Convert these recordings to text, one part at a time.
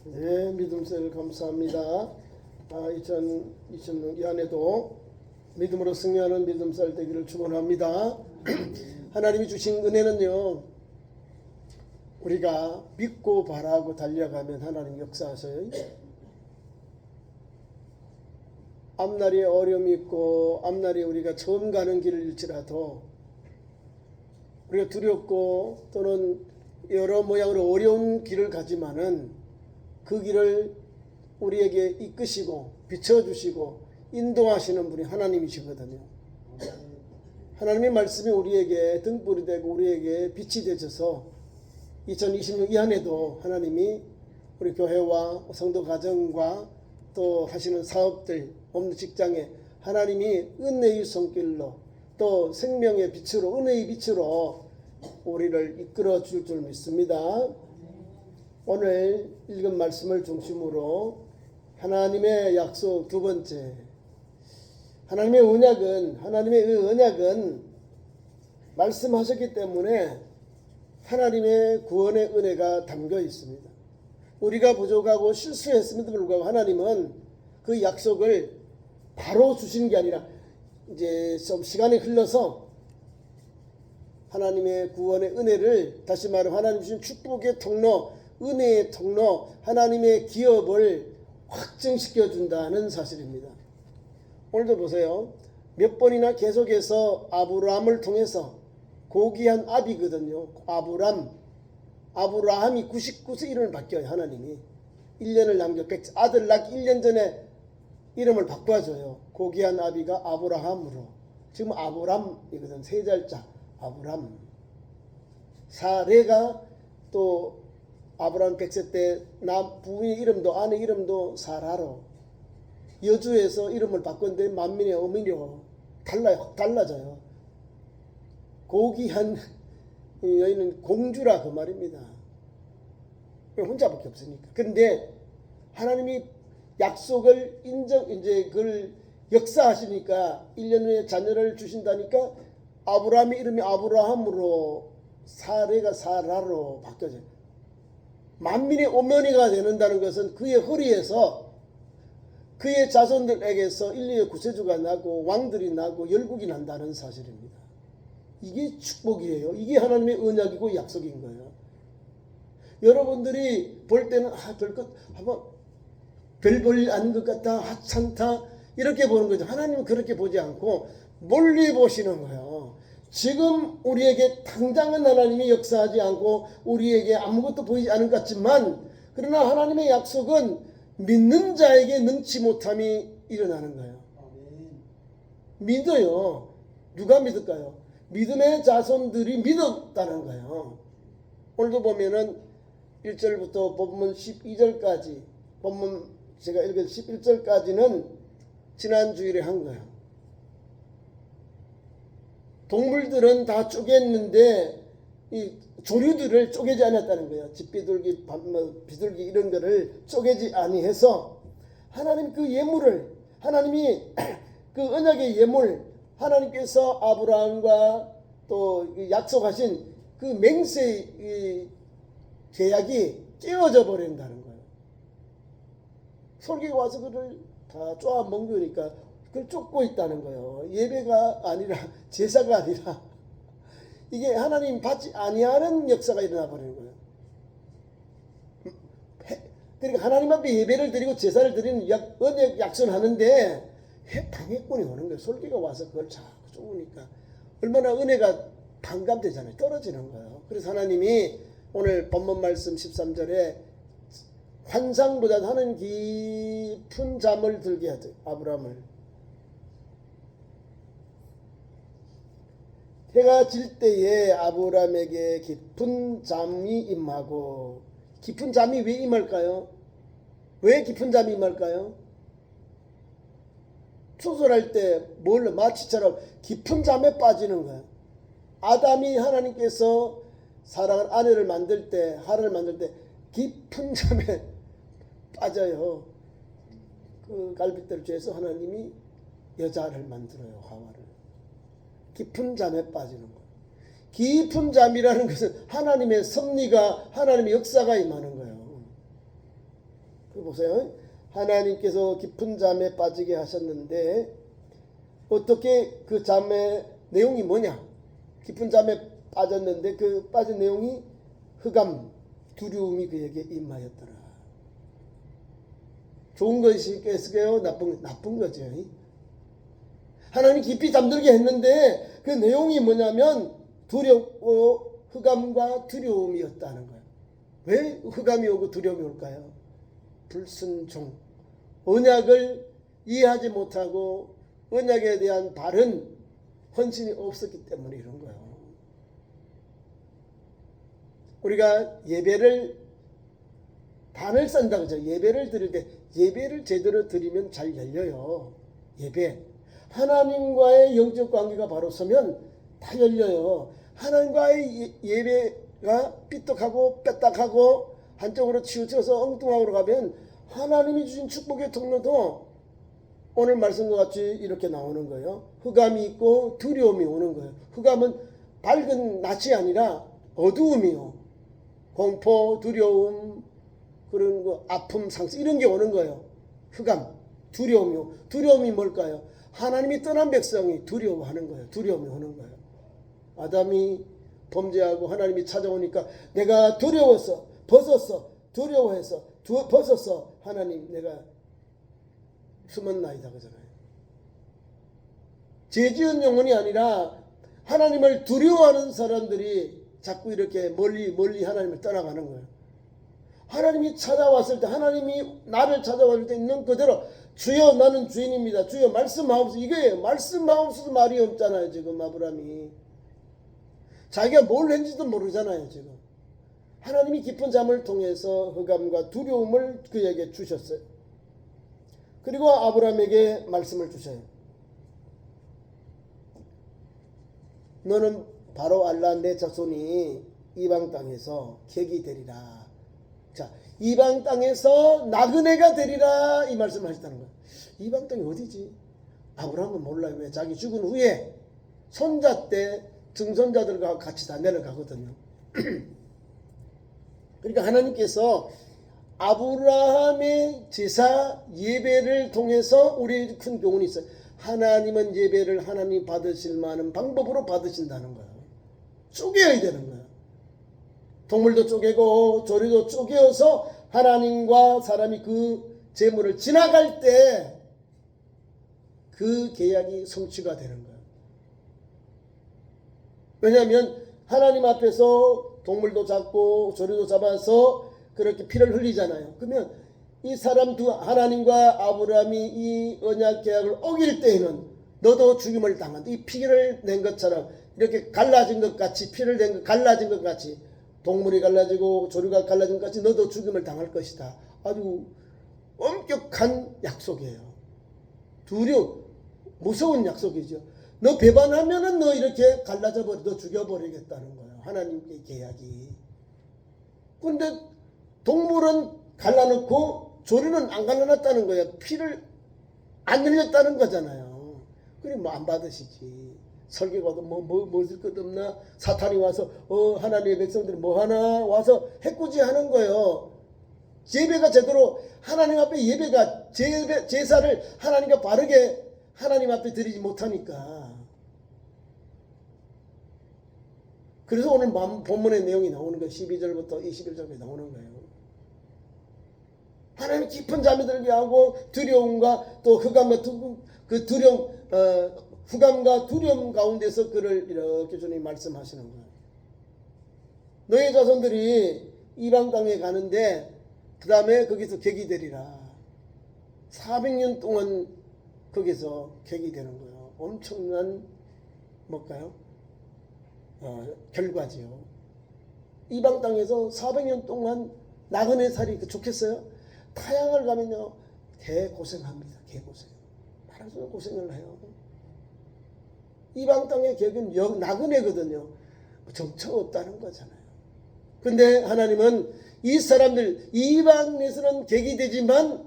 네, 믿음셀 감사합니다. 2020년 이 안에도 믿음으로 승리하는 믿음살 되기를 축원합니다. 하나님이 주신 은혜는요, 우리가 믿고 바라고 달려가면 하나님 역사하셔요. 앞날에 어려움이 있고 앞날에 우리가 처음 가는 길일지라도 우리가 두렵고 또는 여러 모양으로 어려운 길을 가지만은 그 길을 우리에게 이끄시고 비춰주시고 인도하시는 분이 하나님이시거든요. 하나님의 말씀이 우리에게 등불이 되고 우리에게 빛이 되셔서 2020년 이 안에도 하나님이 우리 교회와 성도 가정과 또 하시는 사업들 없는 직장에 하나님이 은혜의 손길로 또 생명의 빛으로 은혜의 빛으로 우리를 이끌어 줄 줄 믿습니다. 오늘 읽은 말씀을 중심으로 하나님의 약속 두 번째, 하나님의 언약은 말씀하셨기 때문에 하나님의 구원의 은혜가 담겨 있습니다. 우리가 부족하고 실수했음에도 불구하고 하나님은 그 약속을 바로 주시는 게 아니라 이제 좀 시간이 흘러서 하나님의 구원의 은혜를, 다시 말하면 하나님 주신 축복의 통로, 은혜의 통로, 하나님의 기업을 확증시켜 준다는 사실입니다. 오늘도 보세요. 몇 번이나 계속해서 아브라함을 통해서 고귀한 아비거든요. 아브라함이 99세 이름을 바뀌어요. 하나님이 1년을 남겨 아들 낳기 1년 전에 이름을 바꿔줘요. 고귀한 아비가 아브라함으로. 지금 아브람이거든. 세 글자 아브람. 사레가 또 아브라함 100세 때 부인의 이름도 아내 이름도 사라로. 여주에서 이름을 바꿨는데 만민의 어머니로 달라져요. 고귀한 여인은 공주라 그 말입니다. 혼자밖에 없으니까. 그런데 하나님이 약속을 이제 그걸 역사하시니까 1년 후에 자녀를 주신다니까 아브라함의 이름이 아브라함으로 사레가 사라로 바뀌어져요. 만민의 어머니가 되는다는 것은 그의 허리에서 그의 자손들에게서 인류의 구세주가 나고 왕들이 나고 열국이 난다는 사실입니다. 이게 축복이에요. 이게 하나님의 언약이고 약속인 거예요. 여러분들이 볼 때는 별 볼 아닌 것 같다, 하찮다 이렇게 보는 거죠. 하나님은 그렇게 보지 않고 멀리 보시는 거예요. 지금 우리에게 당장은 하나님이 역사하지 않고 우리에게 아무것도 보이지 않은 것 같지만, 그러나 하나님의 약속은 믿는 자에게 능치 못함이 일어나는 거예요. 믿어요. 누가 믿을까요? 믿음의 자손들이 믿었다는 거예요. 오늘도 보면은 1절부터 본문 12절까지, 본문 제가 읽은 11절까지는 지난 주일에 한 거예요. 동물들은 다 쪼갰는데 이 조류들을 쪼개지 않았다는 거예요. 집비둘기, 비둘기 이런 거를 쪼개지 아니해서 하나님 그 예물을, 하나님이 그 언약의 예물, 하나님께서 아브라함과 또 약속하신 그 맹세의 계약이 깨어져 버린다는 거예요. 설교에 와서 그를 다 쪼아 먹으니까 그걸 쫓고 있다는 거예요. 예배가 아니라, 제사가 아니라 이게 하나님 받지 아니하는 역사가 일어나 버리는 거예요. 그러니까 하나님 앞에 예배를 드리고 제사를 드리는 언약 약속하는데 방해꾼이 오는 거예요. 솔기가 와서 그걸 자꾸 쫓으니까 얼마나 은혜가 반감되잖아요. 떨어지는 거예요. 그래서 하나님이 오늘 본문 말씀 13절에 환상보다 하는 깊은 잠을 들게 하죠. 아브라함을. 해가 질 때에 아브라함에게 깊은 잠이 임하고, 깊은 잠이 왜 임할까요? 왜 깊은 잠이 임할까요? 추설할 때 마치처럼 깊은 잠에 빠지는 거예요. 아담이 하나님께서 사랑하는 아내를 만들 때, 하나를 만들 때 깊은 잠에 빠져요. 그 갈빗대를 죄서 하나님이 여자를 만들어요. 하와를. 깊은 잠에 빠지는 거예요. 깊은 잠이라는 것은 하나님의 섭리가, 하나님의 역사가 임하는 거예요. 보세요. 하나님께서 깊은 잠에 빠지게 하셨는데 어떻게 그 잠의 내용이 뭐냐? 깊은 잠에 빠졌는데 그 빠진 내용이 흑암, 두려움이 그에게 임하였더라. 좋은 것이겠어요? 나쁜 거죠. 하나님 깊이 잠들게 했는데 그 내용이 뭐냐면 흑암과 두려움이었다는 거예요. 왜 흑암이 오고 두려움이 올까요? 불순종, 언약을 이해하지 못하고 언약에 대한 바른 헌신이 없었기 때문에 이런 거예요. 우리가 예배를 단을 쓴다고 하죠. 예배를 드릴 때 예배를 제대로 드리면 잘 열려요. 예배. 하나님과의 영적 관계가 바로 서면 다 열려요. 하나님과의 예배가 삐딱하고 빼딱하고 한쪽으로 치우쳐서 엉뚱하고 가면 하나님이 주신 축복의 통로도 오늘 말씀과 같이 이렇게 나오는 거예요. 흑암이 있고 두려움이 오는 거예요. 흑암은 밝은 낯이 아니라 어두움이요. 공포, 두려움, 그런 거, 아픔, 상처 이런 게 오는 거예요. 흑암, 두려움이요. 두려움이 뭘까요? 하나님이 떠난 백성이 두려워하는 거예요. 두려움이 오는 거예요. 아담이 범죄하고 하나님이 찾아오니까 내가 두려워서 벗었어. 두려워해서 벗었어. 하나님 내가 숨었나이다 그러잖아요. 죄지은 영혼이 아니라 하나님을 두려워하는 사람들이 자꾸 이렇게 멀리 하나님을 떠나가는 거예요. 하나님이 찾아왔을 때, 하나님이 나를 찾아왔을 때 있는 그대로 주여 나는 주인입니다. 주여 말씀하옵소서. 이거예요. 말씀하옵소서 말이 없잖아요. 지금 아브라함이 자기가 뭘 했는지도 모르잖아요. 지금 하나님이 깊은 잠을 통해서 흑암과 두려움을 그에게 주셨어요. 그리고 아브라함에게 말씀을 주셔요. 너는 바로 알라 내 자손이 이방 땅에서 객이 되리라. 자, 이방 땅에서 나그네가 되리라 이 말씀을 하셨다는 거예요. 이방 땅이 어디지? 아브라함은 몰라요. 왜? 자기 죽은 후에 손자 때 증손자들과 같이 다 내려가거든요. 그러니까 하나님께서 아브라함의 제사 예배를 통해서 우리 큰 교훈이 있어요. 하나님은 예배를 하나님 받으실 만한 방법으로 받으신다는 거예요. 쪼개야 되는 거예요. 동물도 쪼개고 조리도 쪼개어서 하나님과 사람이 그 제물을 지나갈 때 그 계약이 성취가 되는 거예요. 왜냐하면 하나님 앞에서 동물도 잡고 조리도 잡아서 그렇게 피를 흘리잖아요. 그러면 이 사람 하나님과 아브라함이 이 언약 계약을 어길 때에는 너도 죽임을 당한다. 이 피를 낸 것처럼 이렇게 갈라진 것 같이 피를 낸 것 갈라진 것 같이 동물이 갈라지고 조류가 갈라진 것 같이 너도 죽임을 당할 것이다. 아주 엄격한 약속이에요. 무서운 약속이죠. 너 배반하면은 너 이렇게 갈라져 너 죽여버리겠다는 거예요. 하나님의 계약이. 근데 동물은 갈라놓고 조류는 안 갈라놨다는 거예요. 피를 안 흘렸다는 거잖아요. 그래 뭐 안 받으시지. 설교가도 뭐쓸 것 없나? 사탄이 와서 하나님의 백성들이 뭐 하나 와서 해꾸지 하는 거예요. 예배가 제대로 하나님 앞에 예배가 제사를 하나님과 바르게 하나님 앞에 드리지 못하니까. 그래서 오늘 본문의 내용이 나오는 거예요. 12절부터 21절까지 나오는 거예요. 하나님 깊은 잠이 들게 하고 두려움과 또 흑암과 그 두려움, 흑암과 두려움 가운데서 그를 이렇게 주님 말씀하시는 거예요. 너희 자손들이 이방 땅에 가는데 그 다음에 거기서 객이 되리라. 400년 동안 거기서 객이 되는 거예요. 엄청난 뭘까요? 결과지요. 이방 땅에서 400년 동안 나그네 살이 좋겠어요? 타향을 가면요 개고생합니다. 개고생. 말할수록 고생을 해요. 이방 땅의 객은 나그네거든요. 정처 없다는 거잖아요. 근데 하나님은 이 사람들 이방에서는 객이 되지만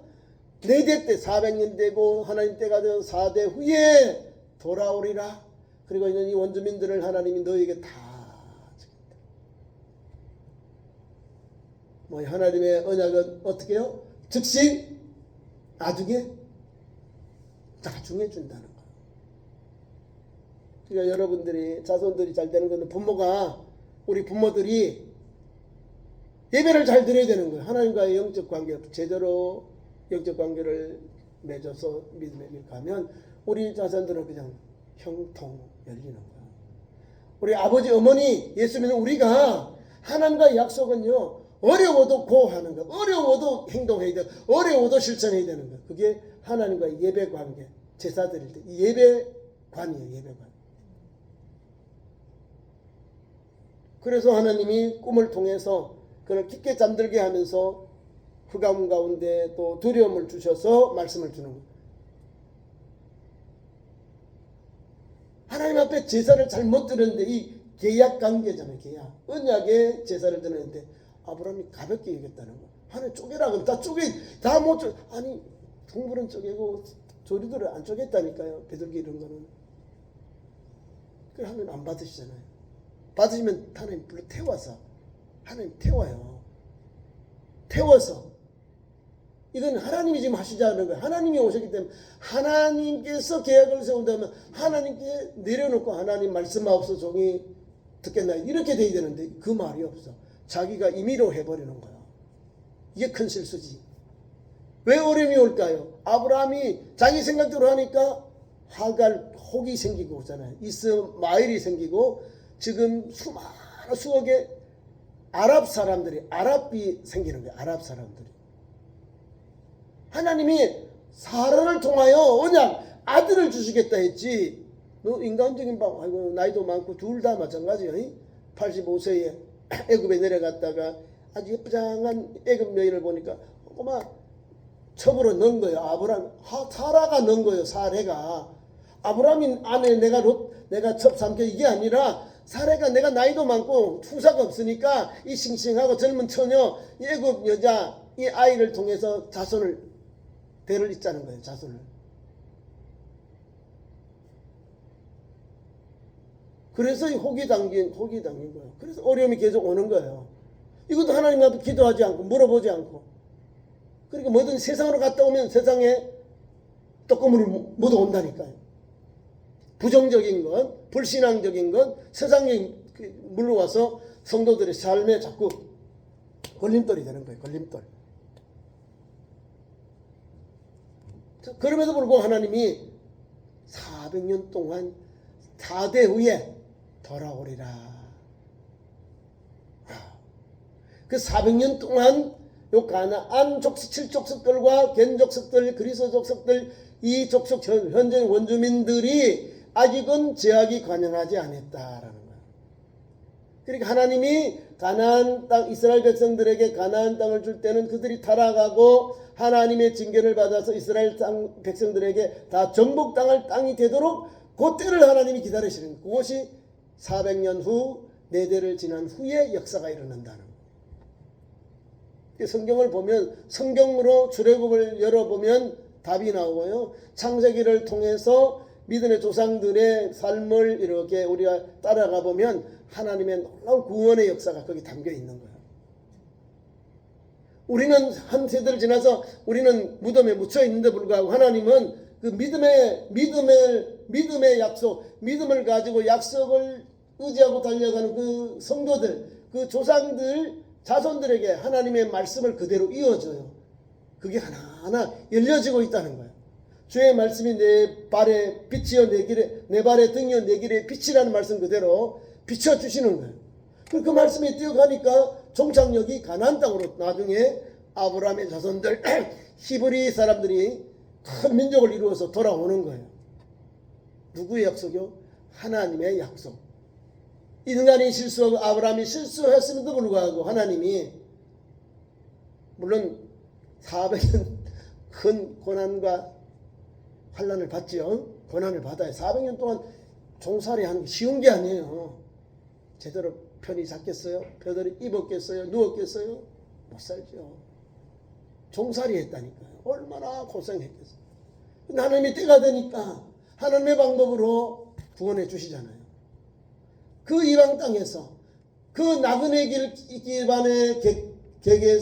네 대 때 400년 되고 하나님 때가 되어 4대 후에 돌아오리라. 그리고 이 원주민들을 하나님이 너에게 다 주겠다. 뭐 하나님의 언약은 어떻게 해요? 즉시 나중에 준다는 거예요. 그러니까 여러분들이 자손들이 잘 되는 것은 우리 부모들이 예배를 잘 드려야 되는 거예요. 하나님과의 영적 관계, 제대로 영적 관계를 맺어서 믿음의 길 가면 우리 자손들은 그냥 형통 열리는 거예요. 우리 아버지 어머니 예수 믿는 우리가 하나님과의 약속은요, 어려워도 고하는 거, 어려워도 행동해야 되고, 어려워도 실천해야 되는 거. 그게 하나님과의 예배 관계, 제사 드릴 때 예배관이에요. 예배관. 그래서 하나님이 꿈을 통해서 그를 깊게 잠들게 하면서 흑암 가운데 또 두려움을 주셔서 말씀을 주는 거예요. 하나님 앞에 제사를 잘못 드렸는데, 이 계약 관계잖아요. 계약. 언약의 제사를 드렸는데 아브라함이 가볍게 여겼다는 거예요. 하나님 쪼개라고 다 못 쪼. 아니 동물은 쪼개고 조리들을 안 쪼갰다니까요. 비둘기 이런 거는. 그래 하나님 안 받으시잖아요. 받으시면 하나님 불러 태워서 하나님 태워요. 태워서 이건 하나님이 지금 하시자는 거예요. 하나님이 오셨기 때문에 하나님께서 계약을 세운다면 하나님께 내려놓고 하나님 말씀하옵소 종이 듣겠나요? 이렇게 돼야 되는데 그 말이 없어. 자기가 임의로 해버리는 거야. 이게 큰 실수지. 왜 어려움이 올까요? 아브라함이 자기 생각대로 하니까 하갈 혹이 생기고 오잖아요. 이스마엘이 생기고 지금 수억의 아랍이 생기는 거예요. 아랍 사람들이. 하나님이 사라를 통하여 언약 아들을 주시겠다 했지. 너 인간적인 아이고 나이도 많고 둘 다 마찬가지야. 85세에 애굽에 내려갔다가 아주 예쁘장한 애굽 여인을 보니까 꼬마 첩으로 넣은 거예요. 사라가 넣은 거예요. 사례가. 아브라함이 안에 내가 첩 삼켜 이게 아니라 사례가 내가 나이도 많고 후사가 없으니까 이 싱싱하고 젊은 처녀 이 애굽 여자 이 아이를 통해서 대를 잇자는 거예요. 자손을. 그래서 이 혹이 담긴 거예요. 그래서 어려움이 계속 오는 거예요. 이것도 하나님 앞에 기도하지 않고 물어보지 않고. 그러니까 뭐든 세상으로 갔다 오면 세상에 떡고물이 묻어온다니까요. 부정적인 건, 불신앙적인 건 세상에 물러와서 성도들의 삶에 자꾸 걸림돌이 되는 거예요. 걸림돌. 그럼에도 불구하고 하나님이 400년 동안 4대 후에 돌아오리라. 그 400년 동안 요 가나안 족속 7족속들과 겐 족속들, 그리스 족속들, 이 족속 현재 원주민들이 아직은 제약이 관영하지 않았다라는 거예요. 그러니까 하나님이 가나안 땅 이스라엘 백성들에게 가나안 땅을 줄 때는 그들이 타락하고 하나님의 징계를 받아서 이스라엘 땅 백성들에게 다 정복 당할 땅이 되도록 그때를 하나님이 기다리시는 거예요. 그것이 400년 후 4대를 지난 후에 역사가 일어난다는 거예요. 성경을 보면 성경으로 출애굽을 열어보면 답이 나오고요. 창세기를 통해서 믿음의 조상들의 삶을 이렇게 우리가 따라가 보면 하나님의 놀라운 구원의 역사가 거기 담겨 있는 거예요. 우리는 한 세대를 지나서 우리는 무덤에 묻혀 있는데 불구하고 하나님은 그 믿음의 약속, 믿음을 가지고 약속을 의지하고 달려가는 그 성도들, 그 조상들, 자손들에게 하나님의 말씀을 그대로 이어줘요. 그게 하나하나 열려지고 있다는 거예요. 주의 말씀이 내 발에 빛이요 내 발에 등이요 내 길에 빛이라는 말씀 그대로 비춰주시는 거예요. 그 말씀이 뛰어가니까 종착역이 가나안 땅으로 나중에 아브라함의 자손들 히브리 사람들이 큰 민족을 이루어서 돌아오는 거예요. 누구의 약속이요? 하나님의 약속. 인간이 실수하고 아브라함이 실수했음에도 불구하고 하나님이 물론 400년 큰 고난과 환난을 받지요. 고난을 받아요. 400년 동안 종살이 하는 게 쉬운 게 아니에요. 제대로 편히 잤겠어요? 편히 입었겠어요? 누웠겠어요? 못 살죠. 종살이 했다니까요. 얼마나 고생했겠어요. 근데 하나님이 때가 되니까 하나님의 방법으로 구원해 주시잖아요. 그 이방 땅에서 그 나그네 길 기반의 객의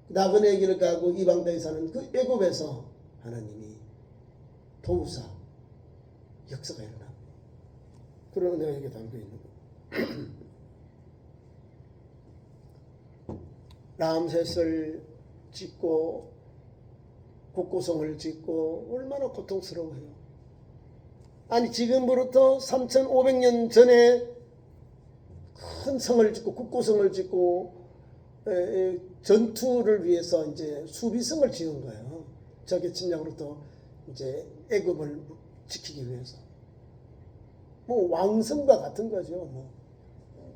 나그네 길을 가고 이방 땅에 사는 그 애굽에서 하나님이 도우사 역사가 일어나. 그런 은혜가 여기 담겨 있는 거예요. 람셋을 짓고 국고성을 짓고 얼마나 고통스러워요. 아니 지금부터 3,500년 전에 큰 성을 짓고 국고성을 짓고 전투를 위해서 이제 수비성을 지은 거예요. 적의 침략으로부터 이제 애굽을 지키기 위해서. 뭐 왕성과 같은 거죠. 뭐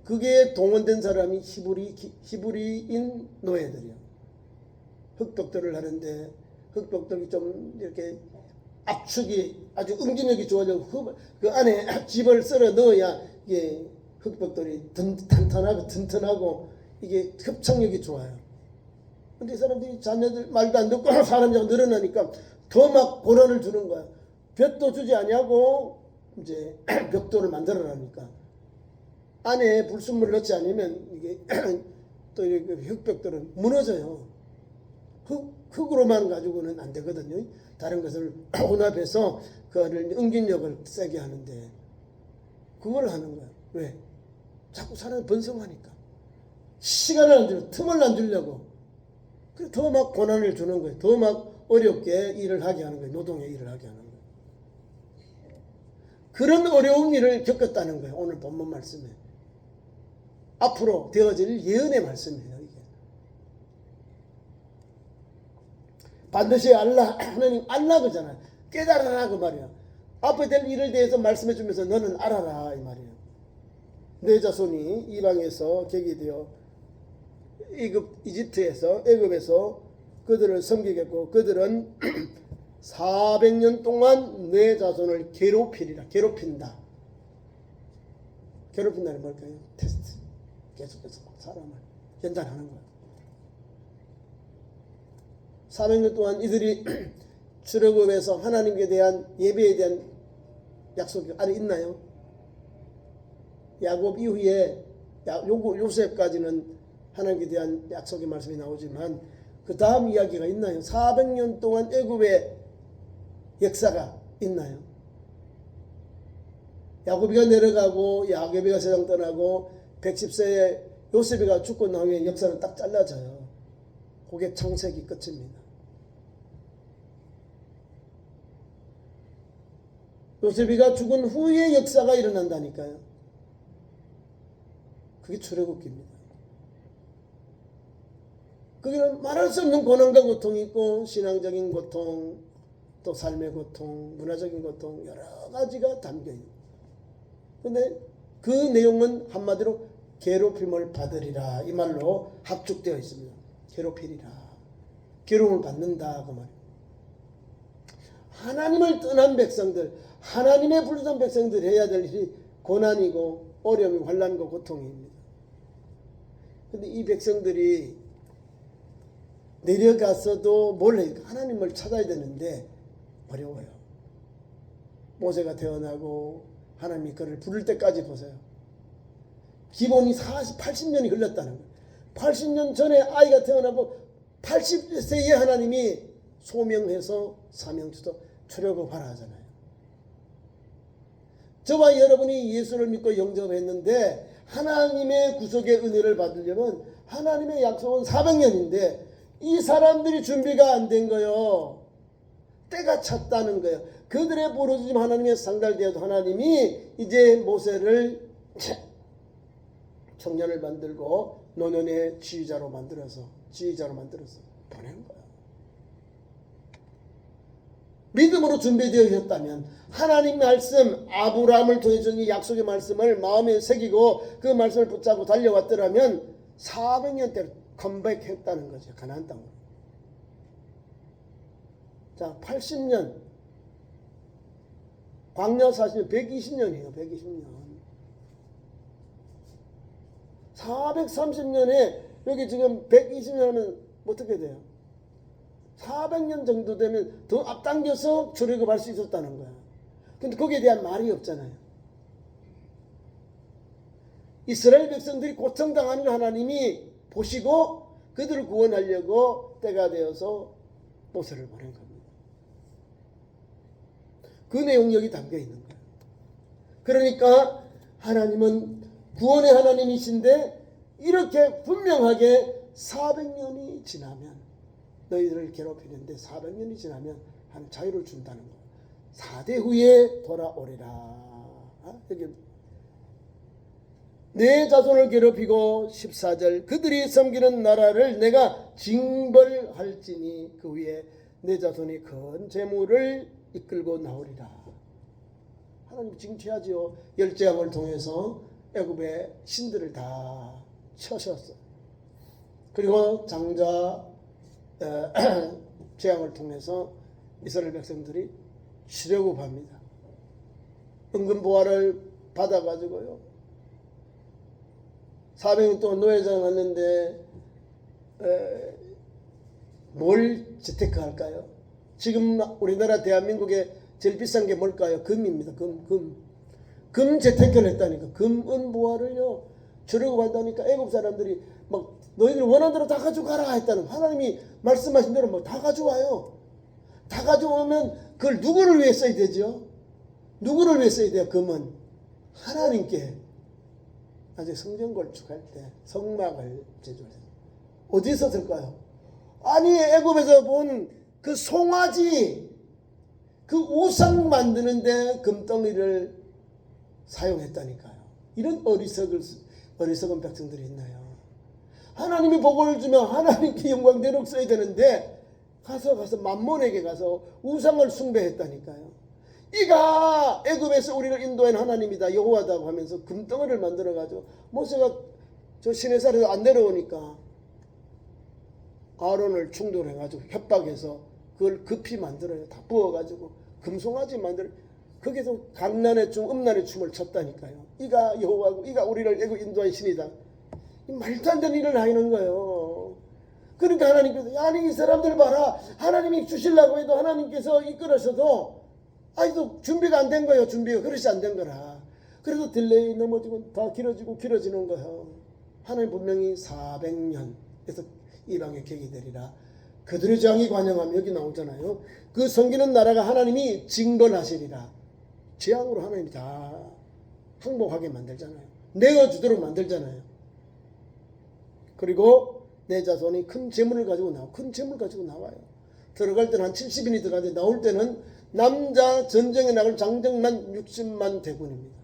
그게 동원된 사람이 히브리인 노예들이요. 흑벽돌을 하는데 흑벽돌이 좀 이렇게 압축이 아주 응집력이 좋아지고 그 안에 집을 썰어 넣어야 이게 흑벽돌이 탄탄하고 튼튼하고 이게 협착력이 좋아요. 근데 이 사람들이 자녀들 말도 안 듣고 사람이 자꾸 늘어나니까 더 막 고난을 주는 거야. 볕도 주지 아니하고 이제 벽돌을 만들어라니까 안에 불순물을 넣지 않으면 이게 또 이렇게 흑벽돌은 무너져요. 흙으로만 가지고는 안 되거든요. 다른 것을 혼합해서 그거를 응집력을 세게 하는데 그걸 하는 거야. 왜? 자꾸 사람이 번성하니까 시간을 안 주고 틈을 안 주려고 그래 더 막 고난을 주는 거예요. 더 막 어렵게 일을 하게 하는 거예요. 노동의 일을 하게 하는 거예요. 그런 어려운 일을 겪었다는 거예요. 오늘 본문 말씀에 앞으로 되어질 예언의 말씀이에요. 이게 반드시 하나님 알라 그잖아요. 깨달아라 그 말이야. 앞에 될 일을 대해서 말씀해 주면서 너는 알아라 이 말이에요. 내 자손이 이방에서 객이되어 이집트에서 애굽에서 그들을 섬기겠고 그들은 400년 동안 내 자손을 괴롭히리라. 괴롭힌다. 괴롭힌다는 뭘까요? 테스트. 계속해서 사람을 연단하는 거예요. 400년 동안 이들이 출애굽에서 하나님께 대한 예배에 대한 약속이 안에 있나요? 야곱 이후에 요셉까지는 하나님께 대한 약속의 말씀이 나오지만 그 다음 이야기가 있나요? 400년 동안 애굽의 역사가 있나요? 야곱이가 내려가고 야곱이가 세상 떠나고 110세에 요셉이가 죽고 나면 역사는 딱 잘라져요. 그게 창세기 끝입니다. 요셉이가 죽은 후에 역사가 일어난다니까요. 그게 출애굽기입니다. 거기는 말할 수 없는 고난과 고통이 있고 신앙적인 고통, 또 삶의 고통, 문화적인 고통 여러 가지가 담겨있는. 근데 그 내용은 한마디로 괴롭힘을 받으리라 이 말로 합축되어 있습니다. 괴롭히리라. 괴로움을 받는다 그 말이에요. 하나님을 떠난 백성들, 하나님의 부르던 백성들 해야 될 일이 고난이고 어려움이고 환난과 고통입니다. 근데 이 백성들이 내려가서도 뭘 해요? 하나님을 찾아야 되는데 어려워요. 모세가 태어나고 하나님이 그를 부를 때까지 보세요. 기본이 80년이 흘렀다는 거예요. 80년 전에 아이가 태어나고 80세에 하나님이 소명해서 사명주도 출애굽하라 하잖아요. 저와 여러분이 예수를 믿고 영접했는데 하나님의 구속의 은혜를 받으려면 하나님의 약속은 400년인데 이 사람들이 준비가 안 된 거예요. 때가 찼다는 거예요. 그들의 부르짖음 하나님의 상달되어도 하나님이 이제 모세를 청년을 만들고 노년의 지휘자로 만들어서 보낸 거예요. 믿음으로 준비되어 있다면 하나님 말씀 아브라함을 통해 준 이 약속의 말씀을 마음에 새기고 그 말씀을 붙잡고 달려왔더라면 400년대로 컴백했다는 거죠. 가나안 땅으로. 자, 80년 광야 40년 120년이에요. 120년. 430년에 여기 지금 120년 하면 어떻게 돼요? 400년 정도 되면 더 앞당겨서 출애굽할 수 있었다는 거야. 근데 거기에 대한 말이 없잖아요. 이스라엘 백성들이 고통당하는 하나님이 보시고 그들을 구원하려고 때가 되어서 모세를 보낸 겁니다. 그 내용이 여기 담겨 있는 거예요. 그러니까 하나님은 구원의 하나님이신데 이렇게 분명하게 400년이 지나면 너희들을 괴롭히는데 400년이 지나면 한 자유를 준다는 거예요. 4대 후에 돌아오리라. 여기 내 자손을 괴롭히고 14절 그들이 섬기는 나라를 내가 징벌할지니 그 위에 내 자손이 큰 재물을 이끌고 나오리라. 하나님 징치하지요. 열재앙을 통해서 애굽의 신들을 다 쳐셨어요. 그리고 장자 재앙을 통해서 이스라엘 백성들이 쉬려고 합니다. 은근보화를 받아가지고요. 400년 동안 노예장 왔는데 뭘 재테크할까요? 지금 우리나라 대한민국에 제일 비싼 게 뭘까요? 금입니다. 금 재테크를 했다니까. 금, 은, 보화를요 주려고 한다니까 애국 사람들이 막 너희들 원하는 대로 다 가져가라 했다는 하나님이 말씀하신 대로 뭐 다 가져와요. 다 가져오면 그걸 누구를 위해 써야 되죠? 누구를 위해 써야 돼요? 금은 하나님께 나중에 성전 건축할 때 성막을 제조해요. 어디서 쓸까요? 아니 애굽에서 본 그 송아지 그 우상 만드는데 금덩이를 사용했다니까요. 이런 어리석은 백성들이 있나요? 하나님이 복을 주면 하나님께 영광대로 써야 되는데 가서 만몬에게 가서 우상을 숭배했다니까요. 이가 애굽에서 우리를 인도한 하나님이다 여호와다고 하면서 금덩어리를 만들어가지고 모세가 저 시내산에서 안 내려오니까 아론을 충돌해가지고 협박해서 그걸 급히 만들어요. 다 부어가지고 금송아지 만들어. 거기서 강난의 춤, 음란의 춤을 췄다니까요. 이가 여호와고 이가 우리를 애굽 인도한 신이다. 말도 안 되는 일을 하는 거예요. 그러니까 하나님께서 아니 이 사람들 봐라. 하나님이 주시려고 해도 하나님께서 이끌어서도 아직도 준비가 안 된 거예요. 준비가 그릇이 안 된 거라. 그래서 딜레이 넘어지고 다 길어지는 거예요. 하나님 분명히 400년에서 이방의 객이 되리라. 그들의 장이 관영하면 여기 나오잖아요. 그 섬기는 나라가 하나님이 징벌하시리라. 재앙으로 하나님이 다 항복하게 만들잖아요. 내어주도록 만들잖아요. 그리고 내 자손이 큰 재물을 가지고 나와요. 들어갈 때는 한 70인이 들어가는데 나올 때는 남자 전쟁에 나갈 장정만 60만 대군입니다.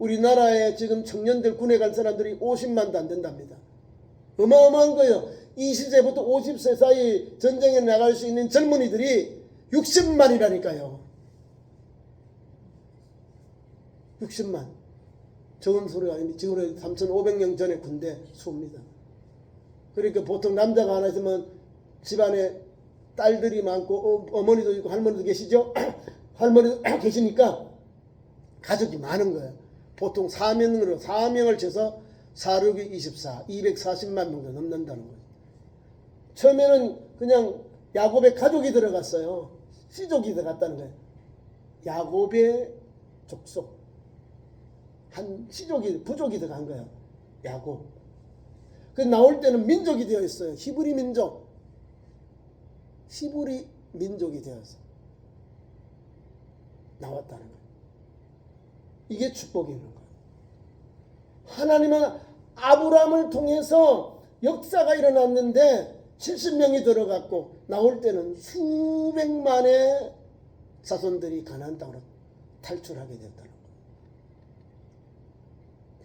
우리나라에 지금 청년들 군에 갈 사람들이 50만도 안 된답니다. 어마어마한 거예요. 20세부터 50세 사이 전쟁에 나갈 수 있는 젊은이들이 60만이라니까요. 60만. 적은 소리가 아닙니다. 지금 3,500년 전에 군대 수입니다. 그러니까 보통 남자가 하나 있으면 집안에 딸들이 많고 어머니도 있고 할머니도 계시죠? 할머니도 계시니까 가족이 많은 거예요. 보통 사명을 쳐서 4,6이 24, 240만 명도 넘는다는 거예요. 처음에는 그냥 야곱의 가족이 들어갔어요. 시족이 들어갔다는 거예요. 야곱의 족속. 한 부족이 들어간 거예요. 야곱. 그 나올 때는 민족이 되어 있어요. 히브리 민족이 되어서 나왔다는 거예요. 이게 축복이 있는 거예요. 하나님은 아브라함을 통해서 역사가 일어났는데 70명이 들어갔고 나올 때는 수백만의 자손들이 가나안 땅으로 탈출하게 됐다는 거예요.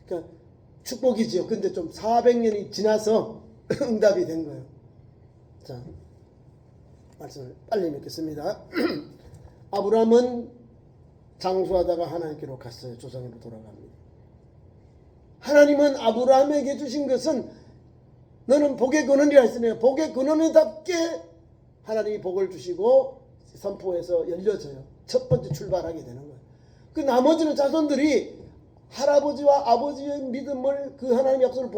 그러니까 축복이지요. 근데 좀 400년이 지나서 응답이 된 거예요. 자, 말씀을 빨리 맺겠습니다. 아브라함은 장수하다가 하나님께로 갔어요. 조상으로 돌아갑니다. 하나님은 아브라함에게 주신 것은 너는 복의 근원이라 했으니 복의 근원에답게 하나님이 복을 주시고 선포해서 열려져요. 첫 번째 출발하게 되는 거예요. 그 나머지는 자손들이 할아버지와 아버지의 믿음을 그 하나님 약속을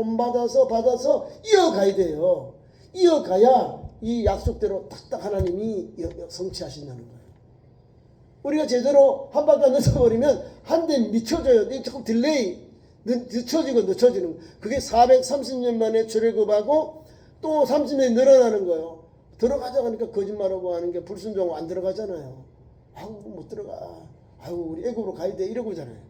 받아서 이어가야 돼요. 이어가야 이 약속대로 딱딱 하나님이 성취하신다는 거예요. 우리가 제대로 한 바퀴 안 넣어버리면 한 대 미쳐져요. 자꾸 딜레이. 늦춰지는 거예요. 그게 430년 만에 출애굽하고 또 30년이 늘어나는 거예요. 들어가자 하니까 거짓말하고 하는 게 불순종하고 안 들어가잖아요. 아우 못 들어가. 아우 우리 애굽으로 가야 돼 이러고 잖아요.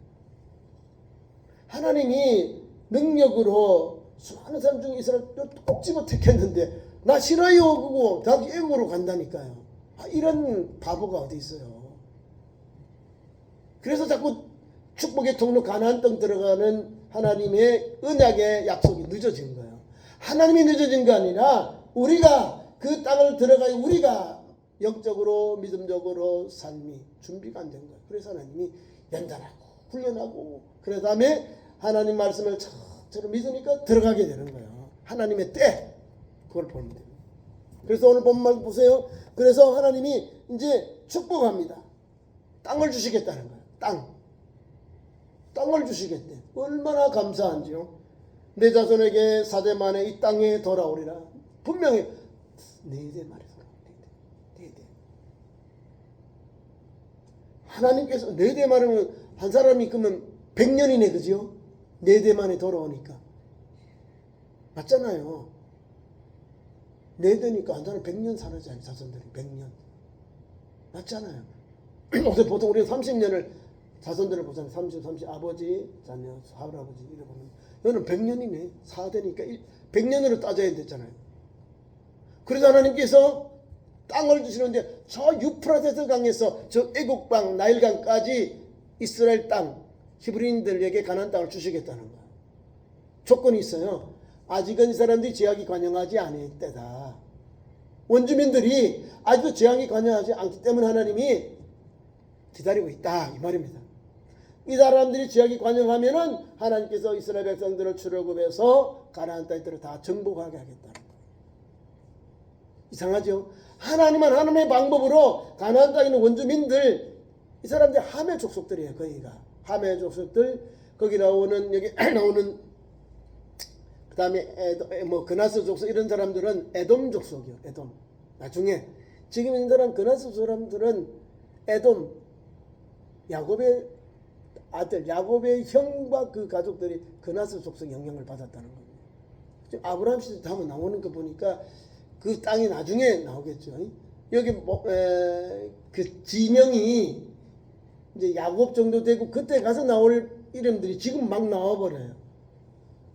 하나님이 능력으로 수많은 사람 중에 이스라엘 꼭 집어 택했는데 나 싫어요 그거 나 애국으로 간다니까요. 이런 바보가 어디 있어요. 그래서 자꾸 축복의 통로 가나안 땅 들어가는 하나님의 언약의 약속이 늦어진 거예요. 하나님이 늦어진 게 아니라 우리가 그 땅을 들어가야 우리가 영적으로 믿음적으로 삶이 준비가 안 된 거예요. 그래서 하나님이 연단하고 훈련하고 그래 다음에 하나님 말씀을 저처럼 믿으니까 들어가게 되는 거예요. 하나님의 때 그걸 보면 됩니다. 그래서 오늘 본문 보세요. 그래서 하나님이 이제 축복합니다. 땅을 주시겠다는 거예요. 땅을 주시겠대. 얼마나 감사한지요. 내 자손에게 4대 만에 이 땅에 돌아오리라. 분명히 4대 만에 돌아오리라. 4대. 하나님께서 4대 만이면 한 사람이 그러면 100년이네 그죠? 4대 만에 돌아오니까. 맞잖아요. 4대니까 한 사람 100년 살아야지 자손들이 100년. 맞잖아요. 어제 보통 우리가 30년을 자손들을 보잖아요. 30 아버지, 자녀, 할아버지 이래 보면 너는 100년이네. 4대니까 100년으로 따져야 됐잖아요. 그래서 하나님께서 땅을 주시는데 저 유프라테스 강에서 저 애국강 나일강까지 이스라엘 땅 히브리인들에게 가나안 땅을 주시겠다는 거예요. 조건이 있어요. 아직은 이 사람들이 제약이 관영하지 않을 때다. 원주민들이 아직도 제약이 관영하지 않기 때문에 하나님이 기다리고 있다 이 말입니다. 이 사람들이 제약이 관영하면은 하나님께서 이스라엘 백성들을 출애굽해서 가나안 땅들을 다 정복하게 하겠다는 거예요. 이상하죠? 하나님은 하나님의 방법으로 가나안 땅에 있는 원주민들 이 사람들 함의 족속들이에요. 거기가 함의 족속들 거기 나오는 여기 나오는 그다음에 뭐 그나스 족속 이런 사람들은 에돔 족속이요. 에돔. 나중에 지금 있는 사람 그나스 사람들은 에돔 야곱의 아들 야곱의 형과 그 가족들이 그나스 족속 영향을 받았다는 겁니다. 지금 아브라함 시대 다음에 나오는 거 보니까 그 땅이 나중에 나오겠죠. 여기 그 지명이 이제 야곱 정도 되고 그때 가서 나올 이름들이 지금 막 나와버려요.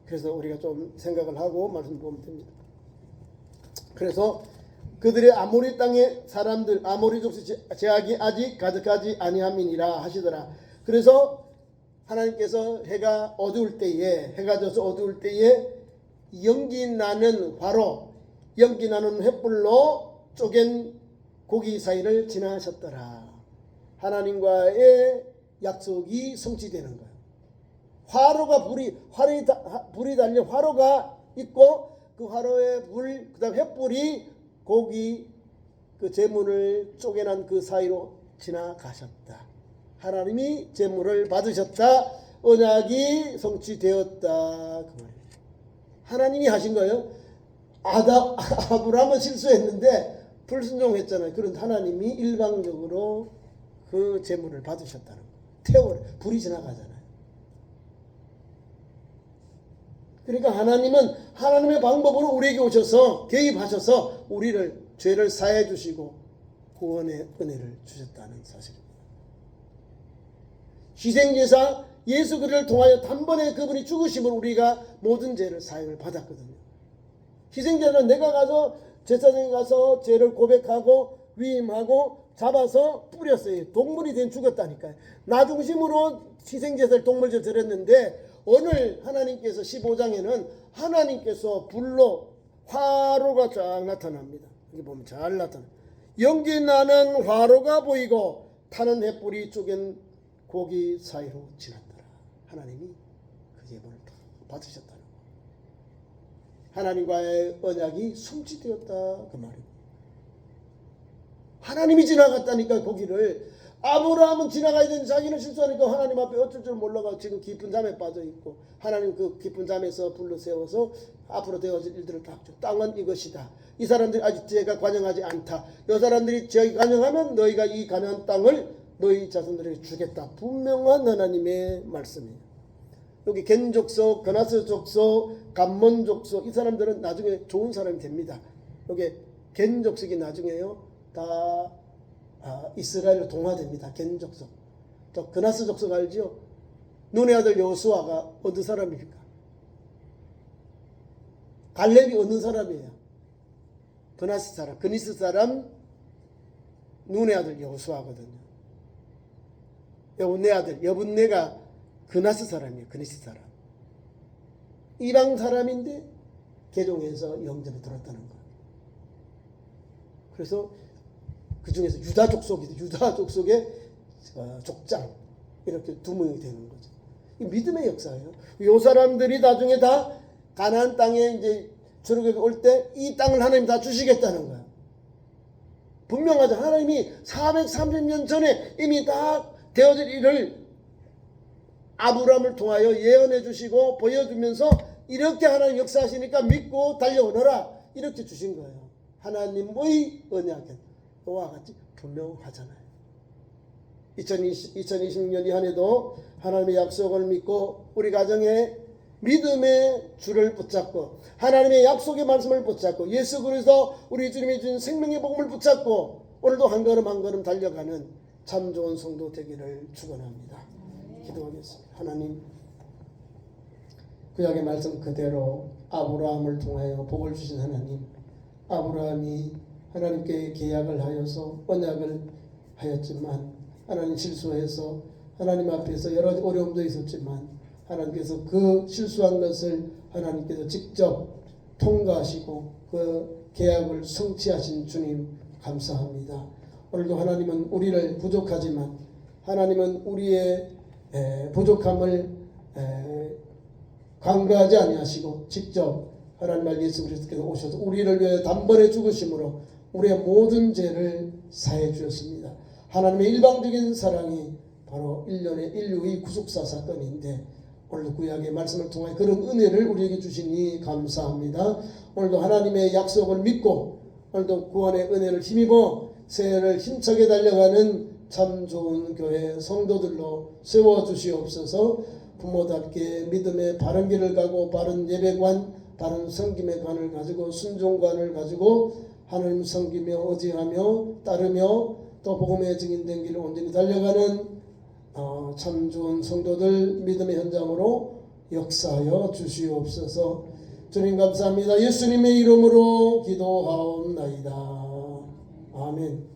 그래서 우리가 좀 생각을 하고 말씀 보면 됩니다. 그래서 그들의 아모리 땅의 사람들 아모리 족속 제약이 아직 가득하지 아니함이니라 하시더라. 그래서 하나님께서 해가 어두울 때에 해가 져서 어두울 때에 연기 나는 화로 연기 나는 횃불로 쪼갠 고기 사이를 지나셨더라. 하나님과의 약속이 성취되는 거예요. 화로가 불이 달려 화로가 있고 그 화로의 불 그다음 횃불이 고기 그 제물을 쪼개난 그 사이로 지나가셨다. 하나님이 제물을 받으셨다. 언약이 성취되었다. 그 말이에요. 하나님이 하신 거예요. 아브라함은 실수했는데 불순종했잖아요. 그런데 하나님이 일방적으로 그 제물을 받으셨다는 거예요. 불이 지나가잖아요. 그러니까 하나님은 하나님의 방법으로 우리에게 오셔서 개입하셔서 우리를 죄를 사해 주시고 구원의 은혜를 주셨다는 사실입니다. 희생제사 예수 그리스도를 통하여 단번에 그분이 죽으심으로 우리가 모든 죄를 사함을 받았거든요. 희생제사는 내가 가서 제사장에 가서 죄를 고백하고 위임하고 잡아서 뿌렸어요. 동물이 된 죽었다니까요. 나 중심으로 희생제사를 동물제를 드렸는데 오늘 하나님께서 15장에는 하나님께서 불로 화로가 쫙 나타납니다. 여기 보면 잘 나타나. 연기 나는 화로가 보이고 타는 횃불이 쪼갠 고기 사이로 지났더라. 하나님이 그 예물을 다 받으셨다는 거예요. 하나님과의 언약이 성취되었다 그 말이에요. 하나님이 지나갔다니까 거기를. 아브라함은 지나가야 되는 자기는 실수하니까 하나님 앞에 어쩔 줄 몰라가 지금 깊은 잠에 빠져있고 하나님 그 깊은 잠에서 불러 세워서 앞으로 되어질 일들을 다 땅은 이것이다. 이 사람들이 아직 죄가 관영하지 않다. 이 사람들이 죄가 관영하면 너희가 이 가나안 땅을 너희 자손들에게 주겠다. 분명한 하나님의 말씀이에요. 여기 겐 족속, 그나스 족속, 감몬 족속 이 사람들은 나중에 좋은 사람이 됩니다. 여기 겐 족속이 나중에요 다 이스라엘로 동화됩니다. 겐 족속. 또 그나스 족속 알지요? 눈의 아들 여호수아가 어느 사람입니까? 갈렙이 어느 사람이에요? 그나스 사람, 그니스 사람, 눈의 아들 여호수아거든요. 여분네 아들, 여분네가 그나스 사람이에요. 그니스 사람. 이방 사람인데 개종해서 영접에 들었다는 거예요. 그래서 그 중에서 유다 족속이 유다 족속의 족장 이렇게 두 명이 되는 거죠. 이 믿음의 역사예요. 이 사람들이 나중에 다 가나안 땅에 이제 출애굽에 올 때 이 땅을 하나님 다 주시겠다는 거예요. 분명하죠. 하나님이 430년 전에 이미 다 되어질 일을 아브라함을 통하여 예언해 주시고 보여주면서 이렇게 하나님 역사하시니까 믿고 달려오너라 이렇게 주신 거예요. 하나님의 언약은 이와 같이 분명하잖아요. 2026년 이 한 해도 하나님의 약속을 믿고 우리 가정에 믿음의 줄을 붙잡고 하나님의 약속의 말씀을 붙잡고 예수 그리스도 우리 주님이 주신 생명의 복음을 붙잡고 오늘도 한 걸음 한 걸음 달려가는 참 좋은 성도 되기를 축원합니다. 기도하겠습니다. 하나님 구약의 말씀 그대로 아브라함을 통하여 복을 주신 하나님, 아브라함이 하나님께 계약을 하여서 언약을 하였지만 하나님 실수해서 하나님 앞에서 여러 어려움도 있었지만 하나님께서 그 실수한 것을 하나님께서 직접 통과하시고 그 계약을 성취하신 주님 감사합니다. 오늘도 하나님은 우리를 부족하지만 하나님은 우리의 부족함을 간과하지 아니하시고 직접 하나님 말 예수 그리스도께서 오셔서 우리를 위해 단번에 죽으심으로 우리의 모든 죄를 사해 주셨습니다. 하나님의 일방적인 사랑이 바로 인류의 구속사 사건인데 오늘도 구약의 말씀을 통해 그런 은혜를 우리에게 주시니 감사합니다. 오늘도 하나님의 약속을 믿고 오늘도 구원의 은혜를 힘입어 새해를 힘차게 달려가는 참 좋은 교회 성도들로 세워주시옵소서. 부모답게 믿음의 바른 길을 가고 바른 예배관, 바른 섬김의 관을 가지고 순종관을 가지고 하나님 섬기며 의지하며 따르며 또 복음의 증인된 길을 온전히 달려가는 참 좋은 성도들 믿음의 현장으로 역사하여 주시옵소서. 주님 감사합니다. 예수님의 이름으로 기도하옵나이다. 아멘.